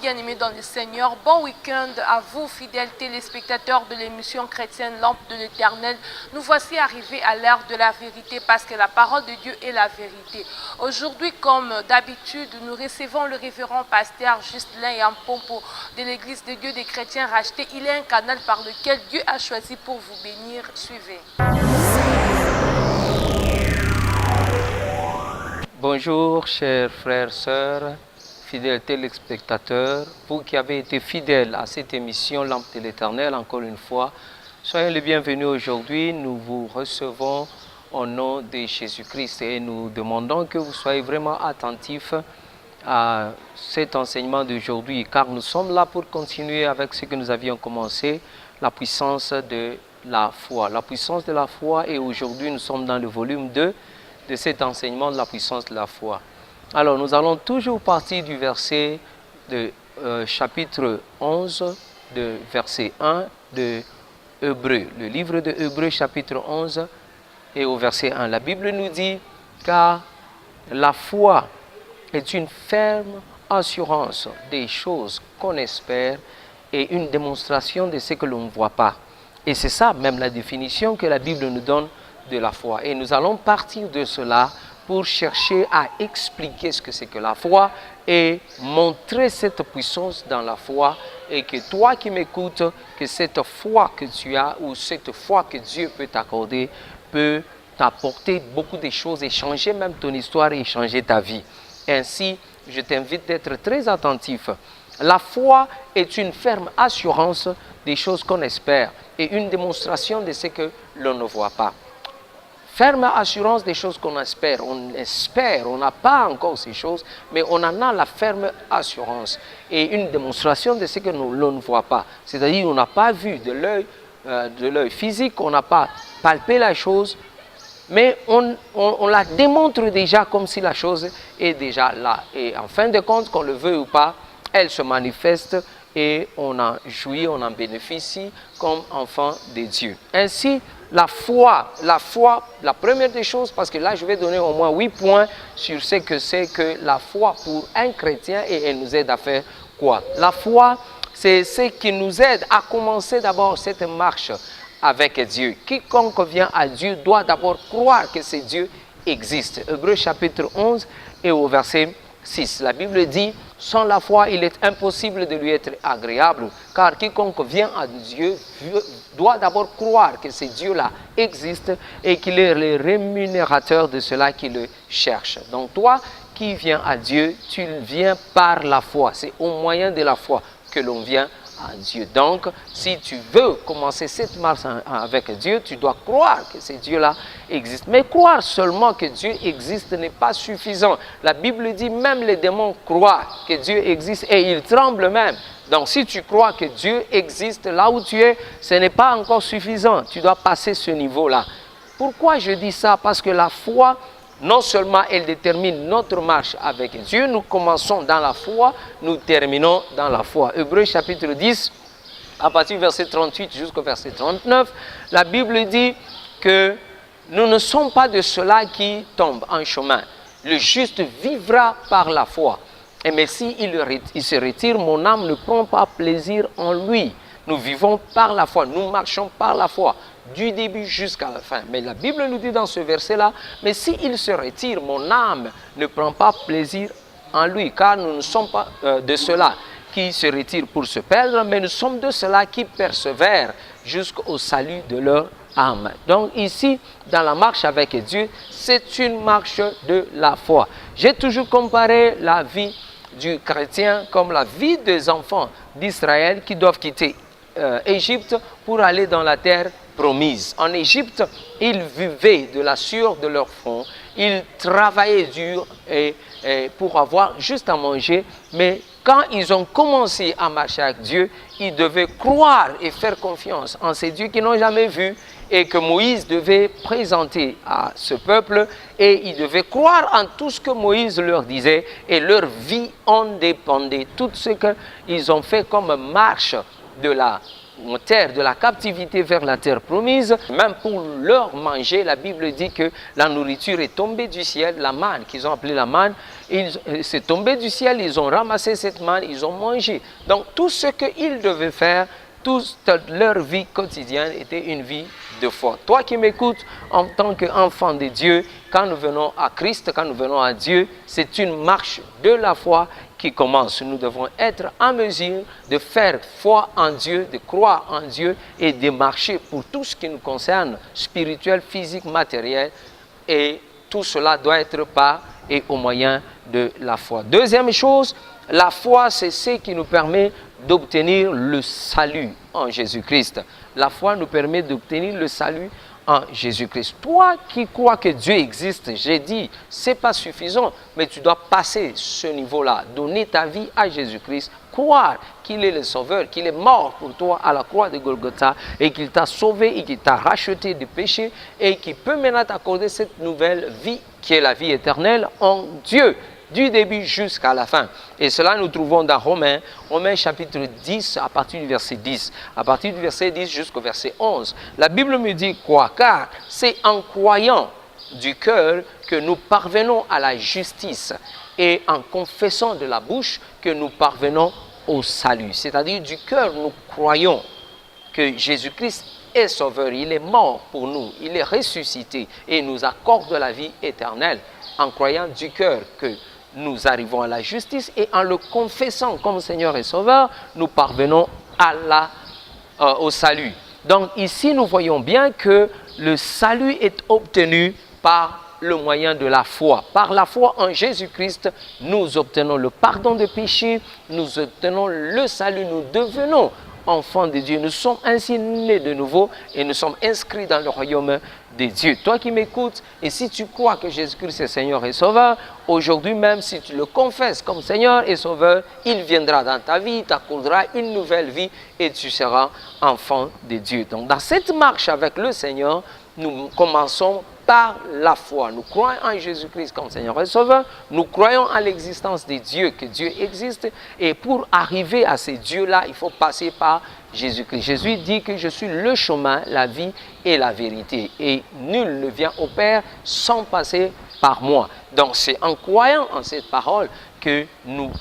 bien-aimés dans le Seigneur. Bon week-end à vous, fidèles téléspectateurs de l'émission chrétienne Lampe de l'Éternel. Nous voici arrivés à l'heure de la vérité parce que la parole de Dieu est la vérité. Aujourd'hui, comme d'habitude, nous recevons le révérend pasteur Justin Yampompo de l'église de Dieu des chrétiens rachetés. Il est un canal par lequel Dieu a choisi pour vous bénir. Suivez. Bonjour chers frères, sœurs, fidèles téléspectateurs, vous qui avez été fidèles à cette émission Lampe de l'Éternel, encore une fois, soyez les bienvenus aujourd'hui. Nous vous recevons au nom de Jésus-Christ et nous demandons que vous soyez vraiment attentifs à cet enseignement d'aujourd'hui, car nous sommes là pour continuer avec ce que nous avions commencé, la puissance de la foi. La puissance de la foi, et aujourd'hui nous sommes dans le volume 2 de cet enseignement de la puissance de la foi. Alors nous allons toujours partir du verset de chapitre 11, de verset 1 de Hébreux, le livre de Hébreux chapitre 11 et au verset 1. La Bible nous dit, car la foi est une ferme assurance des choses qu'on espère et une démonstration de ce que l'on ne voit pas. Et c'est ça même la définition que la Bible nous donne de la foi. Et nous allons partir de cela pour chercher à expliquer ce que c'est que la foi et montrer cette puissance dans la foi, et que toi qui m'écoutes, que cette foi que tu as ou cette foi que Dieu peut t'accorder peut t'apporter beaucoup de choses et changer même ton histoire et changer ta vie. Ainsi, je t'invite d'être très attentif. La foi est une ferme assurance des choses qu'on espère et une démonstration de ce que l'on ne voit pas. Ferme assurance des choses qu'on espère. On espère, on n'a pas encore ces choses, mais on en a la ferme assurance et une démonstration de ce que l'on ne voit pas. C'est-à-dire, on n'a pas vu de l'œil physique, on n'a pas palpé la chose, mais on la démontre déjà comme si la chose est déjà là. Et en fin de compte, qu'on le veuille ou pas, elle se manifeste et on en jouit, on en bénéficie comme enfant de Dieu. Ainsi, la foi, la première des choses, parce que là je vais donner au moins 8 points sur ce que c'est que la foi pour un chrétien, et elle nous aide à faire quoi? La foi, c'est ce qui nous aide à commencer d'abord cette marche avec Dieu. Quiconque vient à Dieu doit d'abord croire que ce Dieu existe. Hébreux chapitre 11 et au verset 6, la Bible dit, sans la foi, il est impossible de lui être agréable, car quiconque vient à Dieu doit d'abord croire que ce Dieu-là existe et qu'il est le rémunérateur de ceux-là qui le cherchent. Donc toi qui viens à Dieu, tu viens par la foi. C'est au moyen de la foi que l'on vient à Dieu. Donc, si tu veux commencer cette marche avec Dieu, tu dois croire que ce Dieu-là existe. Mais croire seulement que Dieu existe n'est pas suffisant. La Bible dit même les démons croient que Dieu existe et ils tremblent même. Donc, si tu crois que Dieu existe là où tu es, ce n'est pas encore suffisant. Tu dois passer ce niveau-là. Pourquoi je dis ça? Parce que la foi, non seulement elle détermine notre marche avec Dieu, nous commençons dans la foi, nous terminons dans la foi. Hébreux chapitre 10, à partir du verset 38 jusqu'au verset 39, la Bible dit que nous ne sommes pas de ceux-là qui tombent en chemin. Le juste vivra par la foi. Et mais si il se retire, mon âme ne prend pas plaisir en lui. Nous vivons par la foi, nous marchons par la foi, du début jusqu'à la fin. Mais la Bible nous dit dans ce verset-là, mais s'il se retire, mon âme ne prend pas plaisir en lui, car nous ne sommes pas de ceux-là qui se retirent pour se perdre, mais nous sommes de ceux-là qui persévèrent jusqu'au salut de leur âme. Donc ici, dans la marche avec Dieu, c'est une marche de la foi. J'ai toujours comparé la vie du chrétien comme la vie des enfants d'Israël qui doivent quitter Égypte pour aller dans la terre promise. En Égypte, ils vivaient de la sueur de leur front, ils travaillaient dur pour avoir juste à manger, mais quand ils ont commencé à marcher avec Dieu, ils devaient croire et faire confiance en ces dieux qu'ils n'ont jamais vus et que Moïse devait présenter à ce peuple, et ils devaient croire en tout ce que Moïse leur disait, et leur vie en dépendait. Tout ce qu'ils ont fait comme marche de la terre de la captivité vers la terre promise. Même pour leur manger, la Bible dit que la nourriture est tombée du ciel, la manne qu'ils ont appelée la manne, c'est tombé du ciel, ils ont ramassé cette manne, ils ont mangé. Donc tout ce qu'ils devaient faire, toute leur vie quotidienne était une vie de foi. Toi qui m'écoutes en tant qu'enfant de Dieu, quand nous venons à Christ, quand nous venons à Dieu, c'est une marche de la foi qui commence. Nous devons être en mesure de faire foi en Dieu, de croire en Dieu et de marcher pour tout ce qui nous concerne, spirituel, physique, matériel. Et tout cela doit être par et au moyen de la foi. Deuxième chose, la foi, c'est ce qui nous permet d'obtenir le salut en Jésus-Christ. La foi nous permet d'obtenir le salut en Jésus-Christ. Toi qui crois que Dieu existe, j'ai dit, ce n'est pas suffisant, mais tu dois passer ce niveau-là, donner ta vie à Jésus-Christ, croire qu'il est le Sauveur, qu'il est mort pour toi à la croix de Golgotha et qu'il t'a sauvé et qu'il t'a racheté du péché et qu'il peut maintenant t'accorder cette nouvelle vie qui est la vie éternelle en Dieu, du début jusqu'à la fin. Et cela nous trouvons dans Romains chapitre 10 à partir du verset 10. À partir du verset 10 jusqu'au verset 11. La Bible me dit quoi? Car c'est en croyant du cœur que nous parvenons à la justice et en confessant de la bouche que nous parvenons au salut. C'est-à-dire du cœur nous croyons que Jésus-Christ est sauveur, il est mort pour nous, il est ressuscité et nous accorde la vie éternelle en croyant du cœur que nous arrivons à la justice et en le confessant comme Seigneur et Sauveur, nous parvenons au salut. Donc ici, nous voyons bien que le salut est obtenu par le moyen de la foi. Par la foi en Jésus-Christ, nous obtenons le pardon des péchés, nous obtenons le salut, nous devenons enfants de Dieu. Nous sommes ainsi nés de nouveau et nous sommes inscrits dans le royaume de Dieu. Toi qui m'écoutes, et si tu crois que Jésus-Christ est Seigneur et Sauveur, aujourd'hui même, si tu le confesses comme Seigneur et Sauveur, il viendra dans ta vie, il t'accordera une nouvelle vie et tu seras enfant de Dieu. Donc dans cette marche avec le Seigneur, nous commençons par la foi. Nous croyons en Jésus-Christ comme Seigneur et Sauveur. Nous croyons à l'existence de Dieu, que Dieu existe. Et pour arriver à ces dieux-là, il faut passer par Jésus-Christ. Jésus dit que je suis le chemin, la vie et la vérité. Et nul ne vient au Père sans passer par moi. Donc c'est en croyant en cette parole que nous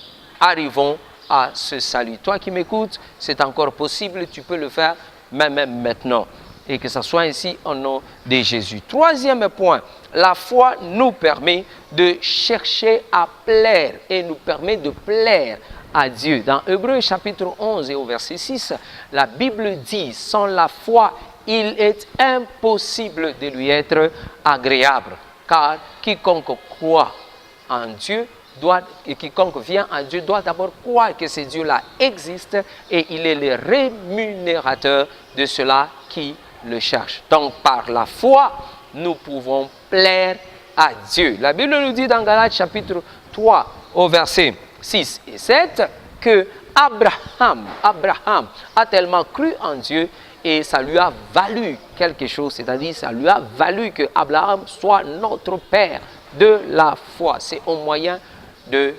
arrivons à ce salut. Toi qui m'écoutes, c'est encore possible, tu peux le faire même maintenant. Et que ce soit ainsi au nom de Jésus. Troisième point, la foi nous permet de chercher à plaire et nous permet de plaire à Dieu. Dans Hébreux chapitre 11 et au verset 6, la Bible dit, sans la foi, il est impossible de lui être agréable. Car quiconque croit en Dieu, et quiconque vient à Dieu doit d'abord croire que ce Dieu-là existe et il est le rémunérateur de ceux-là qui le cherche. Donc par la foi, nous pouvons plaire à Dieu. La Bible nous dit dans Galates chapitre 3 au verset 6 et 7 que Abraham a tellement cru en Dieu et ça lui a valu quelque chose, c'est-à-dire ça lui a valu que Abraham soit notre père de la foi. C'est au moyen de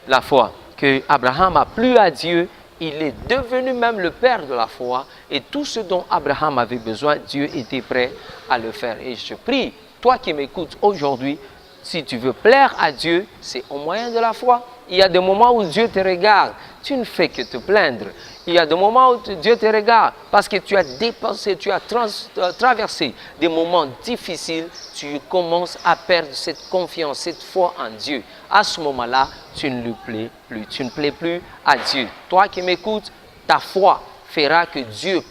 la foi que Abraham a plu à Dieu. Il est devenu même le père de la foi et tout ce dont Abraham avait besoin, Dieu était prêt à le faire. Et je prie, toi qui m'écoutes aujourd'hui, si tu veux plaire à Dieu, c'est au moyen de la foi. Il y a des moments où Dieu te regarde, tu ne fais que te plaindre. Il y a des moments où Dieu te regarde parce que tu as dépensé, tu as traversé des moments difficiles, tu commences à perdre cette confiance, cette foi en Dieu. À ce moment-là, tu ne lui plais plus, tu ne plais plus à Dieu. Toi qui m'écoutes, ta foi fera que Dieu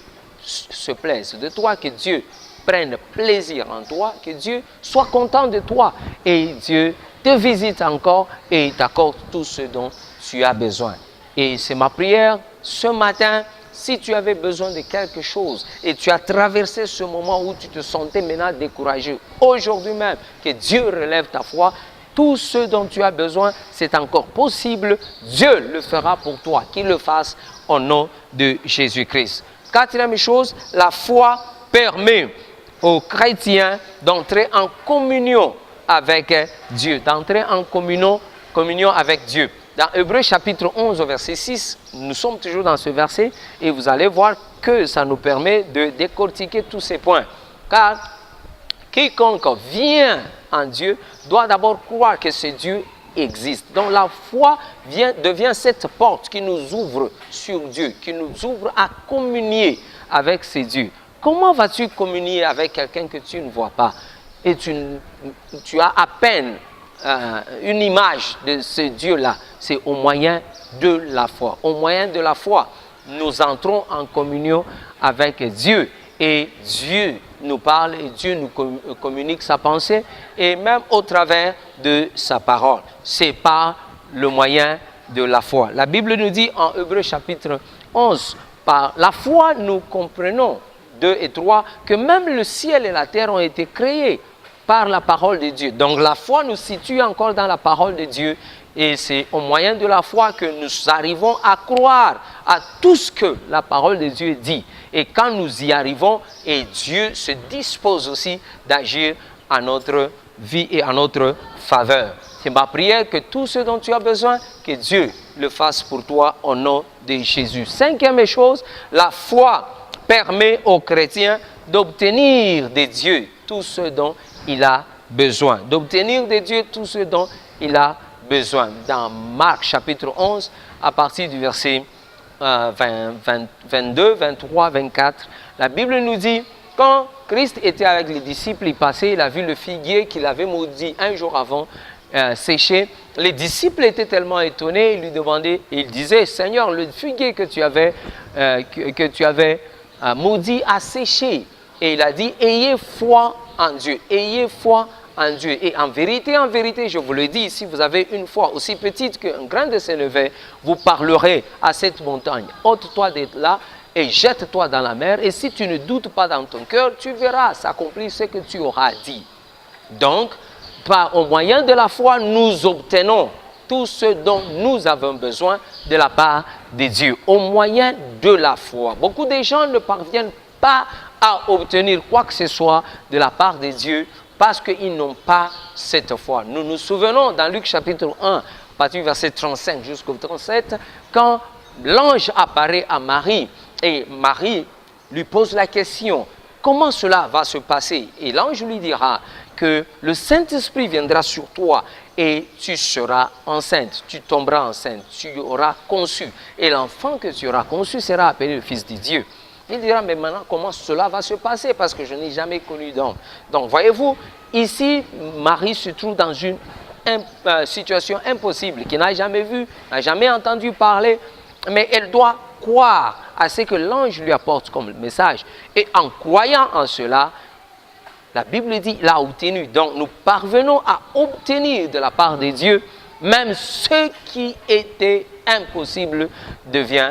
se plaise de toi, que Dieu prenne plaisir en toi, que Dieu soit content de toi et Dieu te visite encore et t'accorde tout ce dont tu as besoin. Et c'est ma prière ce matin, si tu avais besoin de quelque chose et tu as traversé ce moment où tu te sentais maintenant découragé, aujourd'hui même, que Dieu relève ta foi, tout ce dont tu as besoin, c'est encore possible, Dieu le fera pour toi, qu'il le fasse au nom de Jésus-Christ. Quatrième chose, la foi permet aux chrétiens d'entrer en communion avec Dieu, d'entrer en communion avec Dieu. Dans Hébreux chapitre 11 au verset 6, nous sommes toujours dans ce verset et vous allez voir que ça nous permet de décortiquer tous ces points. Car quiconque vient en Dieu doit d'abord croire que ce Dieu existe. Donc la foi devient cette porte qui nous ouvre sur Dieu, qui nous ouvre à communier avec ce Dieu. Comment vas-tu communier avec quelqu'un que tu ne vois pas et tu as à peine une image de ce Dieu-là? C'est au moyen de la foi. Au moyen de la foi, nous entrons en communion avec Dieu et Dieu nous parle et Dieu nous communique sa pensée et même au travers de sa parole. C'est par le moyen de la foi. La Bible nous dit en Hébreux chapitre 11, par la foi nous comprenons, 2 et 3, que même le ciel et la terre ont été créés par la parole de Dieu. Donc la foi nous situe encore dans la parole de Dieu et c'est au moyen de la foi que nous arrivons à croire à tout ce que la parole de Dieu dit. Et quand nous y arrivons, et Dieu se dispose aussi d'agir à notre vie et à notre faveur. C'est ma prière que tout ce dont tu as besoin, que Dieu le fasse pour toi au nom de Jésus. Cinquième chose, la foi permet aux chrétiens d'obtenir de Dieu tout ce dont il a besoin. D'obtenir de Dieu tout ce dont il a besoin. Dans Marc chapitre 11, à partir du verset 22, 23, 24, la Bible nous dit, quand Christ était avec les disciples, il passait, il a vu le figuier qu'il avait maudit un jour avant séché. Les disciples étaient tellement étonnés, ils lui demandaient, il disait, Seigneur, le figuier que tu avais maudit a séché. Et il a dit, ayez foi en Dieu, ayez foi en Dieu. Et en vérité, je vous le dis, si vous avez une foi aussi petite qu'un grain de sénévé, vous parlerez à cette montagne, ôte-toi d'être là et jette-toi dans la mer. Et si tu ne doutes pas dans ton cœur, tu verras s'accomplir ce que tu auras dit. Donc, au moyen de la foi, nous obtenons tout ce dont nous avons besoin de la part de Dieu. Au moyen de la foi. Beaucoup de gens ne parviennent pas à obtenir quoi que ce soit de la part de Dieu parce qu'ils n'ont pas cette foi. Nous nous souvenons dans Luc chapitre 1, à partir du verset 35 jusqu'au 37, quand l'ange apparaît à Marie et Marie lui pose la question, comment cela va se passer? Et l'ange lui dira que le Saint-Esprit viendra sur toi et tu seras enceinte, tu tomberas enceinte, tu auras conçu. Et l'enfant que tu auras conçu sera appelé le Fils de Dieu. Il dira, mais maintenant, comment cela va se passer? Parce que je n'ai jamais connu d'homme. Donc, voyez-vous, ici, Marie se trouve dans une situation impossible, qui n'a jamais vu, n'a jamais entendu parler, mais elle doit croire à ce que l'ange lui apporte comme message. Et en croyant en cela, la Bible dit, il a obtenu. Donc, nous parvenons à obtenir de la part de Dieu, même ce qui était impossible devient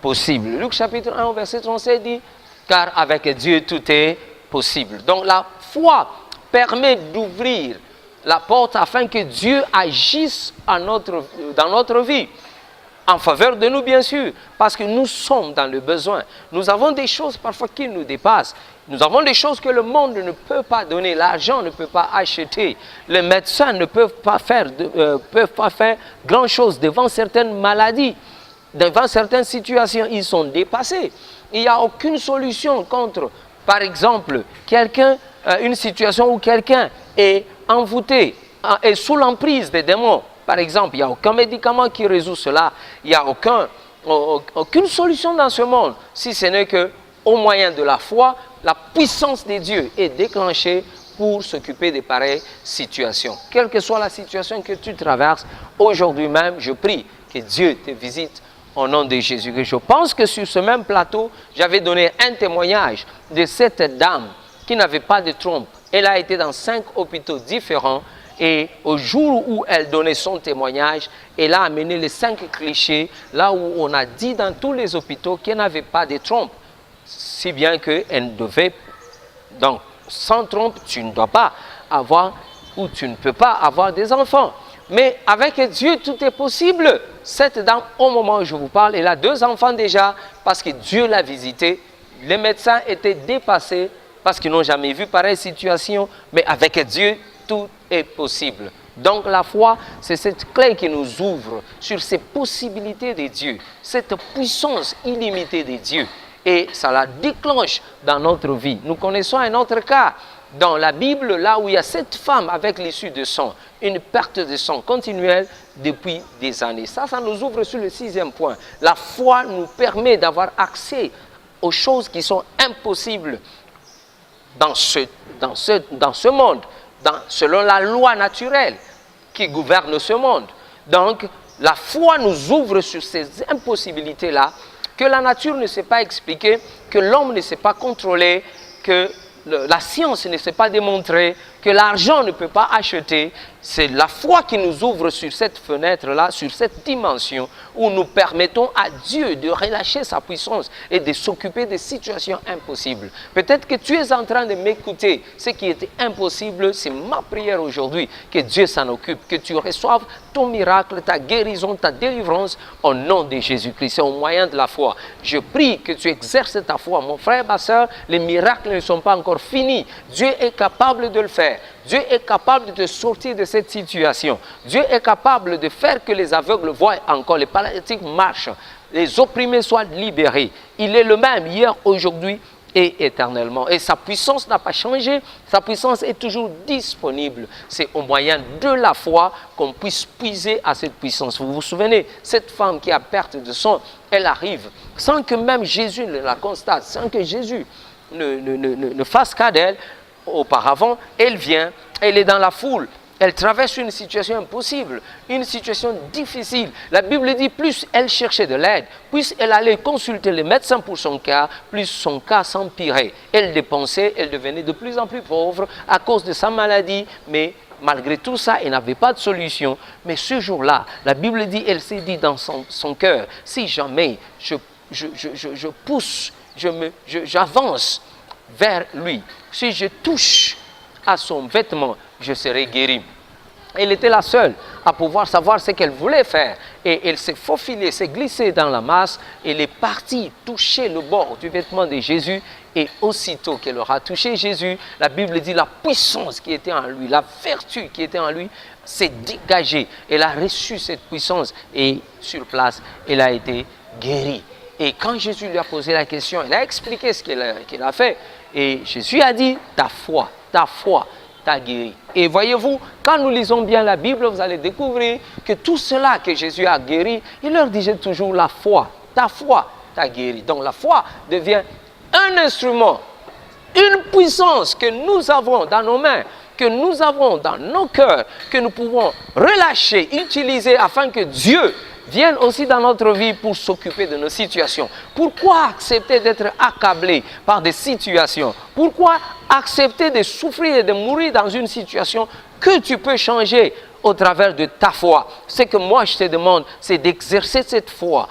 possible. Luc chapitre 1, verset 37 dit, car avec Dieu tout est possible. Donc la foi permet d'ouvrir la porte afin que Dieu agisse dans notre vie. En faveur de nous, bien sûr, parce que nous sommes dans le besoin. Nous avons des choses parfois qui nous dépassent. Nous avons des choses que le monde ne peut pas donner. L'argent ne peut pas acheter. Les médecins ne peuvent pas faire grand-chose devant certaines maladies. Devant certaines situations, ils sont dépassés. Il n'y a aucune solution contre, par exemple, une situation où quelqu'un est envoûté, est sous l'emprise des démons. Par exemple, il n'y a aucun médicament qui résout cela. Il n'y a aucune solution dans ce monde, si ce n'est qu'au moyen de la foi, la puissance de Dieu est déclenchée pour s'occuper de pareilles situations. Quelle que soit la situation que tu traverses, aujourd'hui même, je prie que Dieu te visite au nom de Jésus. Je pense que sur ce même plateau, j'avais donné un témoignage de cette dame qui n'avait pas de trompe. Elle a été dans 5 hôpitaux différents et au jour où elle donnait son témoignage, elle a amené les 5 clichés là où on a dit dans tous les hôpitaux qu'elle n'avait pas de trompe. Si bien qu'elle devait, donc sans trompe, tu ne dois pas avoir ou tu ne peux pas avoir des enfants. Mais avec Dieu, tout est possible. Cette dame, au moment où je vous parle, elle a 2 enfants déjà parce que Dieu l'a visitée. Les médecins étaient dépassés parce qu'ils n'ont jamais vu pareille situation. Mais avec Dieu, tout est possible. Donc la foi, c'est cette clé qui nous ouvre sur ces possibilités de Dieu, cette puissance illimitée de Dieu. et ça la déclenche dans notre vie. Nous connaissons un autre cas dans la Bible, là où il y a cette femme avec l'issue de sang, une perte de sang continuelle depuis des années. Ça nous ouvre sur le 6e point. La foi nous permet d'avoir accès aux choses qui sont impossibles dans ce monde, selon la loi naturelle qui gouverne ce monde. Donc, la foi nous ouvre sur ces impossibilités-là que la nature ne sait pas expliquer, que l'homme ne sait pas contrôler, que la science ne sait pas démontrer, que l'argent ne peut pas acheter. C'est la foi qui nous ouvre sur cette fenêtre-là, sur cette dimension où nous permettons à Dieu de relâcher sa puissance et de s'occuper des situations impossibles. Peut-être que tu es en train de m'écouter. Ce qui était impossible, c'est ma prière aujourd'hui, que Dieu s'en occupe, que tu reçoives ton miracle, ta guérison, ta délivrance au nom de Jésus-Christ. C'est au moyen de la foi. Je prie que tu exerces ta foi. Mon frère, ma soeur, les miracles ne sont pas encore finis. Dieu est capable de le faire. Dieu est capable de te sortir de cette situation. Dieu est capable de faire que les aveugles voient encore, les paralytiques marchent, les opprimés soient libérés. Il est le même hier, aujourd'hui et éternellement. Et sa puissance n'a pas changé, sa puissance est toujours disponible. C'est au moyen de la foi qu'on puisse puiser à cette puissance. Vous vous souvenez, cette femme qui a perte de sang, elle arrive sans que même Jésus ne la constate, sans que Jésus ne fasse cas d'elle. Auparavant, elle vient, elle est dans la foule, elle traverse une situation impossible, une situation difficile. La Bible dit, plus elle cherchait de l'aide, plus elle allait consulter les médecins pour son cas, plus son cas s'empirait. Elle dépensait, elle devenait de plus en plus pauvre à cause de sa maladie, mais malgré tout ça, elle n'avait pas de solution. Mais ce jour-là, la Bible dit, elle s'est dit dans son cœur, si jamais je pousse, j'avance vers lui, si je touche à son vêtement, je serai guéri. Elle était la seule à pouvoir savoir ce qu'elle voulait faire. Et elle s'est faufilée, s'est glissée dans la masse. Elle est partie toucher le bord du vêtement de Jésus. Et aussitôt qu'elle aura touché Jésus, la Bible dit la puissance qui était en lui, la vertu qui était en lui s'est dégagée. Elle a reçu cette puissance et sur place, elle a été guérie. Et quand Jésus lui a posé la question, elle a expliqué ce qu'elle a fait. Et Jésus a dit, ta foi t'a guéri. Et voyez-vous, quand nous lisons bien la Bible, vous allez découvrir que tout cela que Jésus a guéri, il leur disait toujours la foi. Ta foi t'a guéri. Donc la foi devient un instrument, une puissance que nous avons dans nos mains, que nous avons dans nos cœurs, que nous pouvons relâcher, utiliser afin que Dieu viennent aussi dans notre vie pour s'occuper de nos situations. Pourquoi accepter d'être accablé par des situations? Pourquoi accepter de souffrir et de mourir dans une situation que tu peux changer au travers de ta foi? Ce que moi je te demande, c'est d'exercer cette foi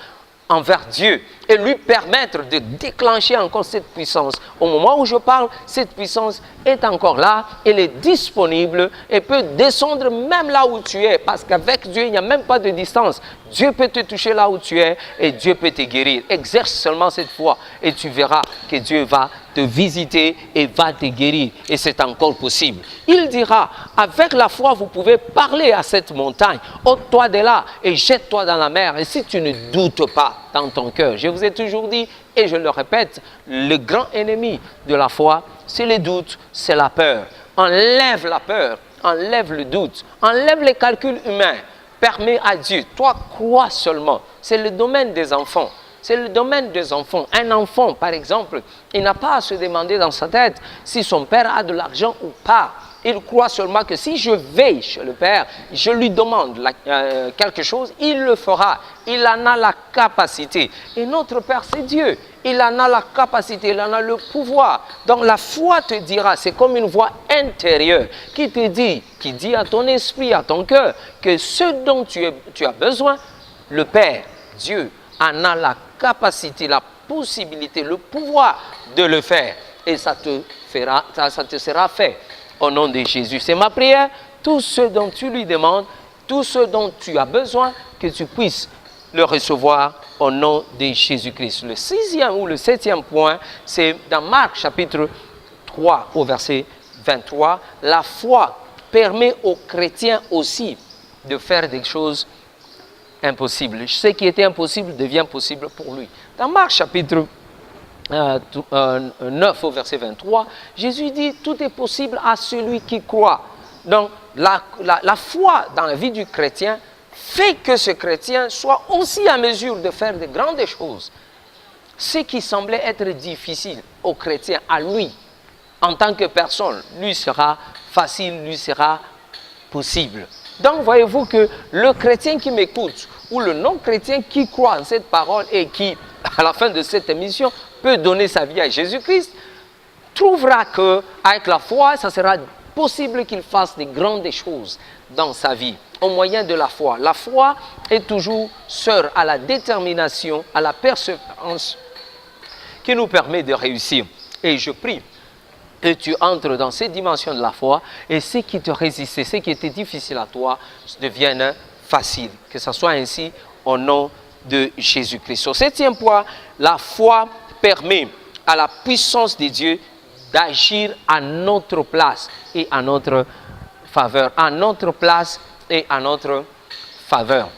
envers Dieu et lui permettre de déclencher encore cette puissance. Au moment où je parle, cette puissance est encore là, elle est disponible et peut descendre même là où tu es, parce qu'avec Dieu, il n'y a même pas de distance. Dieu peut te toucher là où tu es et Dieu peut te guérir. Exerce seulement cette foi et tu verras que Dieu va te visiter et va te guérir. Et c'est encore possible. Il dira, avec la foi, vous pouvez parler à cette montagne. Ôte-toi de là et jette-toi dans la mer. Et si tu ne doutes pas dans ton cœur, je vous ai toujours dit, et je le répète, le grand ennemi de la foi, c'est le doute, c'est la peur. Enlève la peur, enlève le doute, enlève les calculs humains. Permets à Dieu, toi crois seulement. C'est le domaine des enfants. C'est le domaine des enfants. Un enfant, par exemple, il n'a pas à se demander dans sa tête si son père a de l'argent ou pas. Il croit seulement que si je vais chez le Père, je lui demande quelque chose, il le fera. Il en a la capacité. Et notre Père, c'est Dieu. Il en a la capacité, il en a le pouvoir. Donc la foi te dira, c'est comme une voix intérieure qui te dit, qui dit à ton esprit, à ton cœur, que ce dont tu as besoin, le Père, Dieu, en a la capacité, la possibilité, le pouvoir de le faire. Et ça te sera fait. Au nom de Jésus, c'est ma prière. Tout ce dont tu lui demandes, tout ce dont tu as besoin, que tu puisses le recevoir au nom de Jésus-Christ. Le 6e ou le 7e point, c'est dans Marc chapitre 3 au verset 23. La foi permet aux chrétiens aussi de faire des choses impossibles. Ce qui était impossible devient possible pour lui. Dans Marc chapitre 9 au verset 23, Jésus dit « Tout est possible à celui qui croit ». Donc, la foi dans la vie du chrétien fait que ce chrétien soit aussi à mesure de faire de grandes choses. Ce qui semblait être difficile au chrétien, à lui, en tant que personne, lui sera facile, lui sera possible. Donc, voyez-vous que le chrétien qui m'écoute ou le non-chrétien qui croit en cette parole et qui, à la fin de cette émission, peut donner sa vie à Jésus-Christ, trouvera qu'avec la foi, ça sera possible qu'il fasse de grandes choses dans sa vie, au moyen de la foi. La foi est toujours sœur à la détermination, à la persévérance qui nous permet de réussir. Et je prie que tu entres dans cette dimension de la foi et ce qui te résistait, ce qui était difficile à toi, devienne facile. Que ce soit ainsi au nom de Jésus-Christ. Au 7e point, la foi permet à la puissance de Dieu d'agir à notre place et à notre faveur. À notre place et à notre faveur.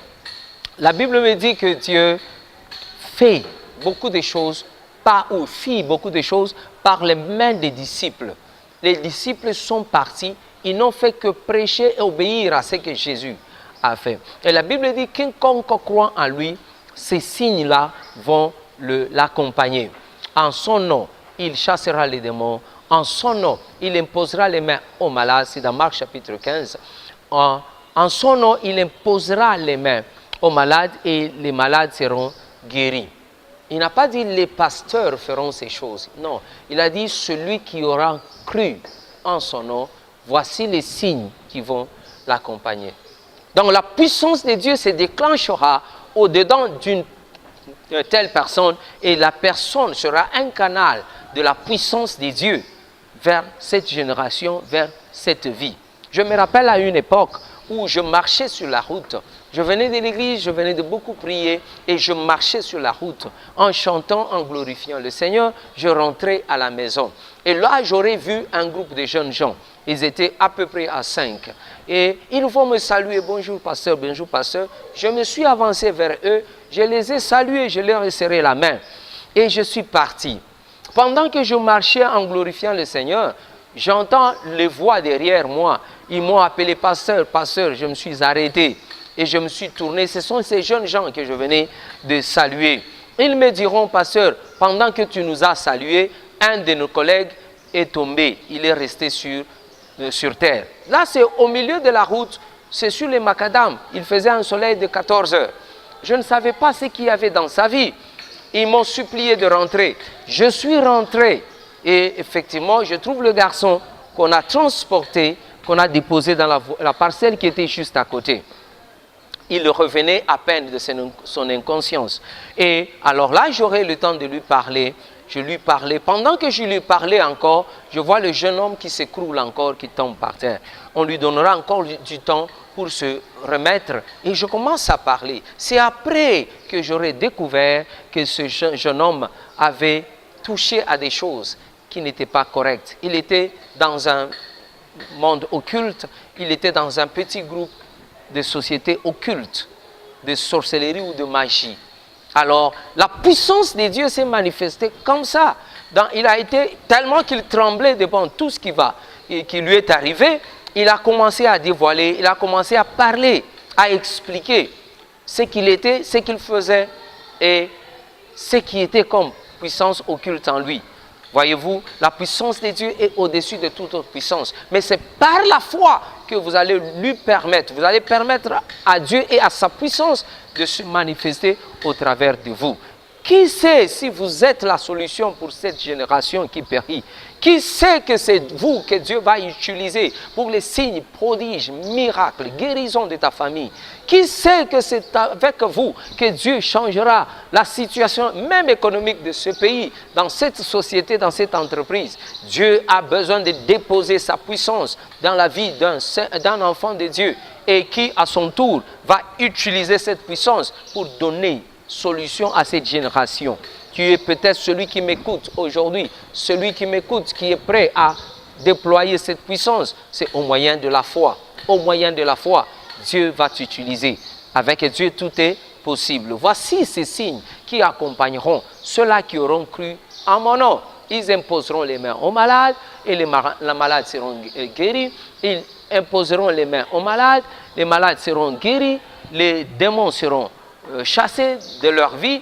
La Bible me dit que Dieu fait beaucoup de choses ou fit beaucoup de choses par les mains des disciples. Les disciples sont partis, ils n'ont fait que prêcher et obéir à ce que Jésus a fait. Et la Bible dit que quiconque croit en lui, ces signes-là vont l'accompagner. En son nom, il chassera les démons. En son nom, il imposera les mains aux malades. C'est dans Marc chapitre 15. En son nom, il imposera les mains aux malades et les malades seront guéris. Il n'a pas dit les pasteurs feront ces choses. Non, il a dit celui qui aura cru en son nom, voici les signes qui vont l'accompagner. Donc la puissance de Dieu se déclenchera au-dedans d'une telle personne et la personne sera un canal de la puissance de Dieu vers cette génération, vers cette vie. Je me rappelle à une époque où je marchais sur la route. Je venais de l'église, je venais de beaucoup prier et je marchais sur la route en chantant, en glorifiant le Seigneur. Je rentrais à la maison. Et là, j'aurais vu un groupe de jeunes gens. Ils étaient à peu près à 5. Et ils vont me saluer. Bonjour pasteur, bonjour pasteur. Je me suis avancé vers eux. Je les ai salués, je leur ai serré la main. Et je suis parti. Pendant que je marchais en glorifiant le Seigneur, j'entends les voix derrière moi. Ils m'ont appelé pasteur, pasteur. Je me suis arrêté et je me suis tourné. Ce sont ces jeunes gens que je venais de saluer. Ils me diront, pasteur, pendant que tu nous as salués, un de nos collègues est tombé. Il est resté sur terre. Là, c'est au milieu de la route. C'est sur les macadams. Il faisait un soleil de 14 heures. Je ne savais pas ce qu'il y avait dans sa vie. Ils m'ont supplié de rentrer. Je suis rentré. Et effectivement, je trouve le garçon qu'on a transporté, qu'on a déposé dans la parcelle qui était juste à côté. Il revenait à peine de son inconscience. Et alors là, j'aurai le temps de lui parler. Je lui parlais. Pendant que je lui parlais encore, je vois le jeune homme qui s'écroule encore, qui tombe par terre. On lui donnera encore du temps pour se remettre. Et je commence à parler. C'est après que j'aurai découvert que ce jeune homme avait touché à des choses qui n'étaient pas correctes. Il était dans un monde occulte. Il était dans un petit groupe de sociétés occultes, de sorcellerie ou de magie. Alors, la puissance de Dieu s'est manifestée comme ça. Il a été tellement qu'il tremblait devant tout ce qui lui est arrivé. Il a commencé à dévoiler, il a commencé à parler, à expliquer ce qu'il était, ce qu'il faisait et ce qui était comme puissance occulte en lui. Voyez-vous, la puissance de Dieu est au-dessus de toute autre puissance. Mais c'est par la foi que vous allez lui permettre, vous allez permettre à Dieu et à sa puissance de se manifester au travers de vous. Qui sait si vous êtes la solution pour cette génération qui périt? Qui sait que c'est vous que Dieu va utiliser pour les signes, prodiges, miracles, guérisons de ta famille? Qui sait que c'est avec vous que Dieu changera la situation même économique de ce pays, dans cette société, dans cette entreprise? Dieu a besoin de déposer sa puissance dans la vie d'un enfant de Dieu et qui, à son tour, va utiliser cette puissance pour donner solution à cette génération. Tu es peut-être celui qui m'écoute aujourd'hui, celui qui m'écoute, qui est prêt à déployer cette puissance. C'est au moyen de la foi. Au moyen de la foi, Dieu va t'utiliser. Avec Dieu, tout est possible. Voici ces signes qui accompagneront ceux-là qui auront cru en mon nom. Ils imposeront les mains aux malades et les malades seront guéris. Ils imposeront les mains aux malades, les malades seront guéris, les démons seront chassés de leur vie.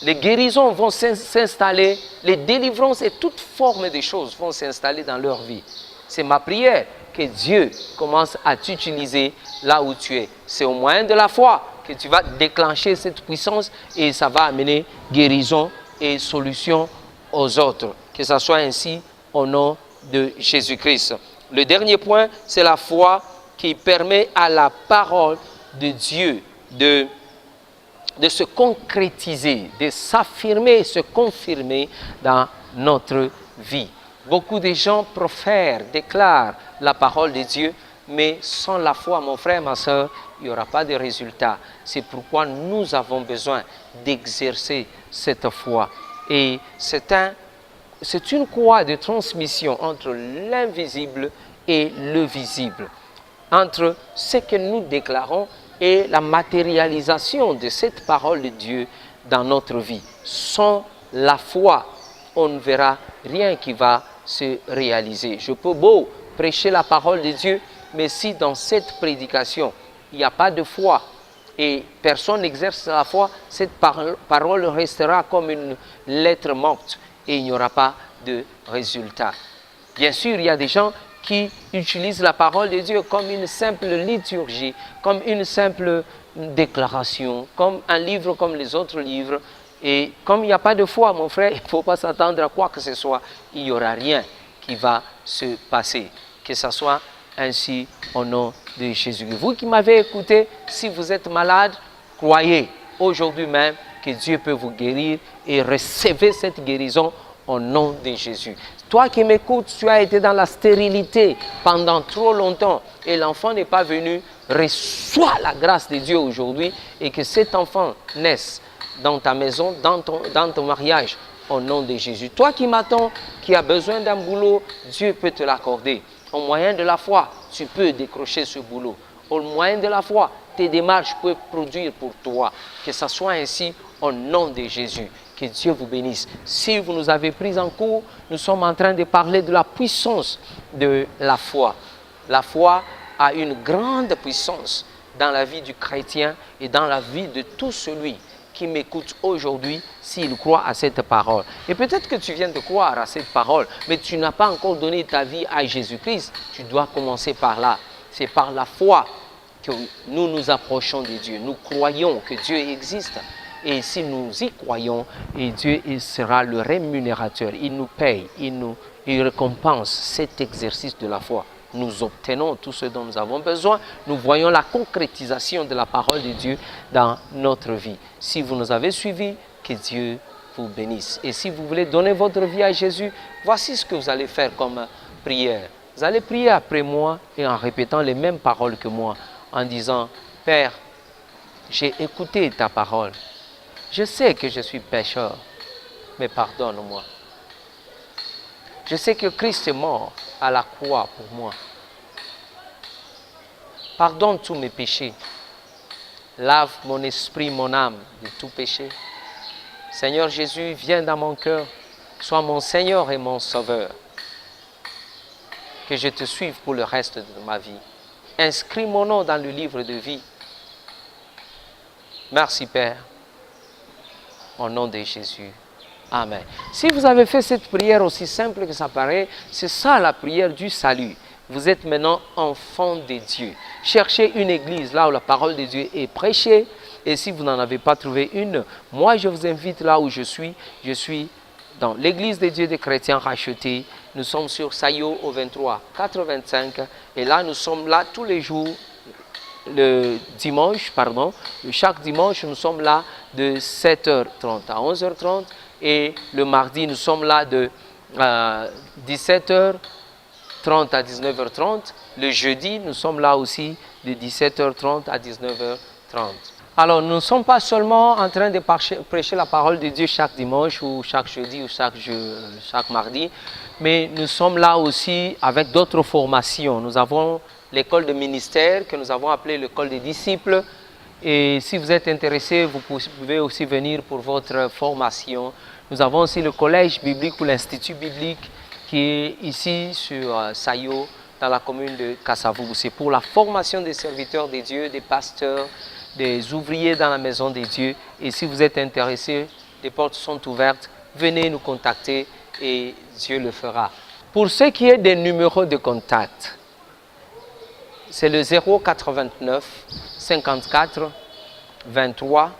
Les guérisons vont s'installer, les délivrances et toute forme de choses vont s'installer dans leur vie. C'est ma prière que Dieu commence à t'utiliser là où tu es. C'est au moyen de la foi que tu vas déclencher cette puissance et ça va amener guérison et solution aux autres. Que ça soit ainsi au nom de Jésus-Christ. Le dernier point, c'est la foi qui permet à la parole de Dieu de se concrétiser, de s'affirmer, se confirmer dans notre vie. Beaucoup de gens profèrent, déclarent la parole de Dieu, mais sans la foi, mon frère, ma soeur, il n'y aura pas de résultat. C'est pourquoi nous avons besoin d'exercer cette foi. Et c'est une croix de transmission entre l'invisible et le visible, entre ce que nous déclarons et la matérialisation de cette parole de Dieu dans notre vie. Sans la foi, on ne verra rien qui va se réaliser. Je peux beau prêcher la parole de Dieu, mais si dans cette prédication, il n'y a pas de foi et personne n'exerce la foi, cette parole restera comme une lettre morte et il n'y aura pas de résultat. Bien sûr, il y a des gens qui utilisent la parole de Dieu comme une simple liturgie, comme une simple déclaration, comme un livre comme les autres livres. Et comme il n'y a pas de foi, mon frère, il ne faut pas s'attendre à quoi que ce soit. Il n'y aura rien qui va se passer. Que ce soit ainsi au nom de Jésus. Vous qui m'avez écouté, si vous êtes malade, croyez aujourd'hui même que Dieu peut vous guérir et recevez cette guérison au nom de Jésus. Toi qui m'écoutes, tu as été dans la stérilité pendant trop longtemps et l'enfant n'est pas venu. Reçois la grâce de Dieu aujourd'hui et que cet enfant naisse dans ta maison, dans ton mariage, au nom de Jésus. Toi qui m'attends, qui as besoin d'un boulot, Dieu peut te l'accorder. Au moyen de la foi, tu peux décrocher ce boulot. Au moyen de la foi, tes démarches peuvent produire pour toi. Que ce soit ainsi au nom de Jésus. Que Dieu vous bénisse. Si vous nous avez pris en cours, nous sommes en train de parler de la puissance de la foi. La foi a une grande puissance dans la vie du chrétien et dans la vie de tout celui qui m'écoute aujourd'hui s'il croit à cette parole. Et peut-être que tu viens de croire à cette parole, mais tu n'as pas encore donné ta vie à Jésus-Christ. Tu dois commencer par là. C'est par la foi que nous nous approchons de Dieu. Nous croyons que Dieu existe. Et si nous y croyons, et Dieu il sera le rémunérateur. Il nous paye, il récompense cet exercice de la foi. Nous obtenons tout ce dont nous avons besoin. Nous voyons la concrétisation de la parole de Dieu dans notre vie. Si vous nous avez suivis, que Dieu vous bénisse. Et si vous voulez donner votre vie à Jésus, voici ce que vous allez faire comme prière. Vous allez prier après moi et en répétant les mêmes paroles que moi, en disant, Père, j'ai écouté ta parole. Je sais que je suis pécheur, mais pardonne-moi. Je sais que Christ est mort à la croix pour moi. Pardonne tous mes péchés. Lave mon esprit, mon âme de tout péché. Seigneur Jésus, viens dans mon cœur. Sois mon Seigneur et mon Sauveur. Que je te suive pour le reste de ma vie. Inscris mon nom dans le livre de vie. Merci Père. Au nom de Jésus. Amen. Si vous avez fait cette prière aussi simple que ça paraît, c'est ça la prière du salut. Vous êtes maintenant enfant de Dieu. Cherchez une église là où la parole de Dieu est prêchée. Et si vous n'en avez pas trouvé une, moi je vous invite là où je suis. Je suis dans l'église de Dieu des chrétiens rachetés. Nous sommes sur Sayo au 23 85. Et là nous sommes là tous les jours. Chaque dimanche, nous sommes là de 7h30 à 11h30 et le mardi, nous sommes là de 17h30 à 19h30. Le jeudi, nous sommes là aussi de 17h30 à 19h30. Alors, nous ne sommes pas seulement en train de prêcher la parole de Dieu chaque dimanche ou chaque jeudi ou chaque mardi, mais nous sommes là aussi avec d'autres formations. Nous avons l'école de ministère que nous avons appelée l'école des disciples. Et si vous êtes intéressé, vous pouvez aussi venir pour votre formation. Nous avons aussi le collège biblique ou l'institut biblique qui est ici sur Sayo, dans la commune de Kasavubu. C'est pour la formation des serviteurs de Dieu, des pasteurs, des ouvriers dans la maison de Dieu. Et si vous êtes intéressés, les portes sont ouvertes. Venez nous contacter et Dieu le fera. Pour ce qui est des numéros de contact, c'est le 089 54 23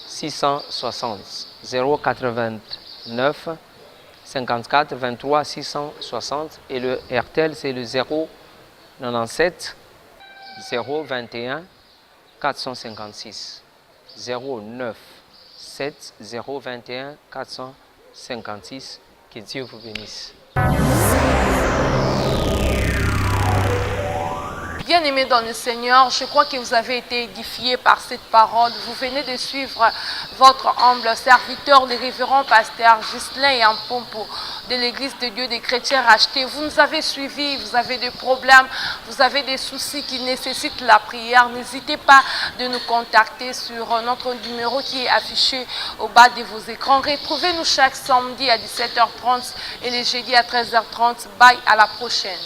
660. 089 54 23 660 et le RTL c'est le 097 021 456. 097 021 456. Que Dieu vous bénisse. Bien-aimés dans le Seigneur, je crois que vous avez été édifiés par cette parole. Vous venez de suivre votre humble serviteur, le révérend pasteur Ghislain Yampompo de l'Église de Dieu des chrétiens rachetés. Vous nous avez suivis, vous avez des problèmes, vous avez des soucis qui nécessitent la prière. N'hésitez pas de nous contacter sur notre numéro qui est affiché au bas de vos écrans. Retrouvez-nous chaque samedi à 17h30 et les jeudis à 13h30. Bye, à la prochaine.